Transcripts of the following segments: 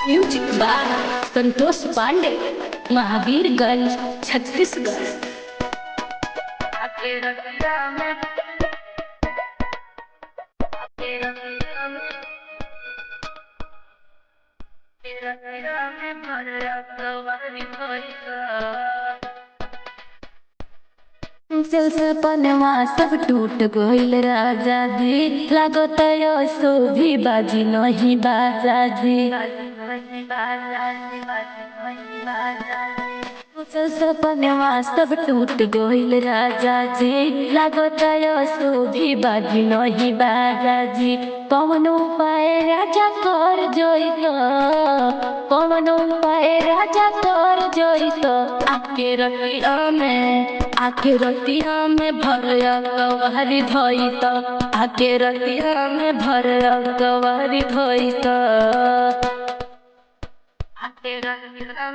Music by Santosh Pandey, Mahavirganj, Chhattisgarh. चल सपनवा सब टूट गइल राजा जी, लागत सो भी बाजी नहीं बाजा जी। चल सपनवा सब टूट गइल राजा जी, लागत सो भी बाजी नहीं बाजा जी। कौन उपाय राजा कर जोइत, कौन उपाय राजा कर जोइत, आके रतिया में भरया कवारी धोइत, आके रतिया में भरया कवारी धोइत, आके रतिया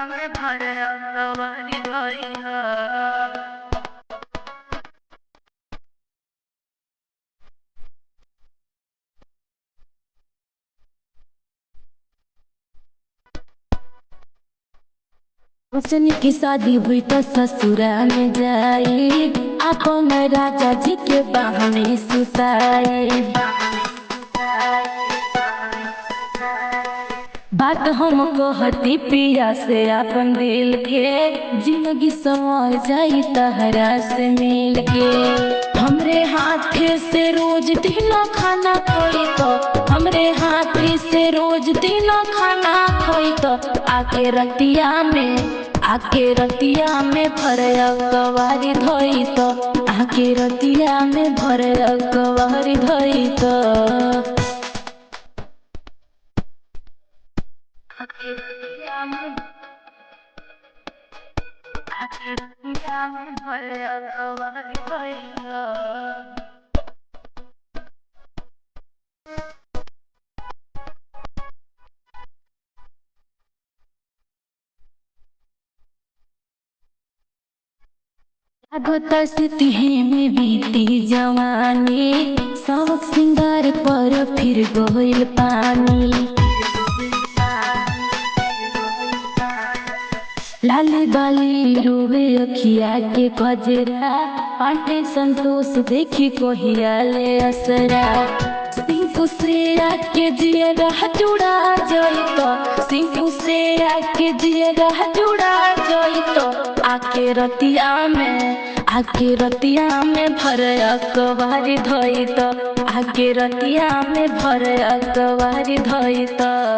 में भरया कवारी धोइत। हुसैन की शादी हुई तो ससुरा में जाई, अपन राजा जी के बाह में सुताई। बात हम कहती पिया से अपन दिल के, जिंदगी संवर जाई तहरा से मिल के। हमरे हाथ से रोज दिन खाना खोई तो, हमरे हाथ से रोज दिन खाना खोई तो, आके रतिया में भरया कवारी धोई तो, आके रतिया में भरया कवारी धोई तो, आके रतिया में भरया कवारी धोई तो। सितिहे में बीती जवानी, शौक सिंगार पर फिर गइल पानी। लाल बाली रोवे अखिया के कजरा, पांडे संतोष देखी कोहिया ले असरा। सिंह से आके जियरा जुड़ा जइतो, सिंह से आके जियरा जुड़ा जइतो, आके रतिया में भरया कवारी धोई तो, आके रतिया में भरया कवारी धोई तो।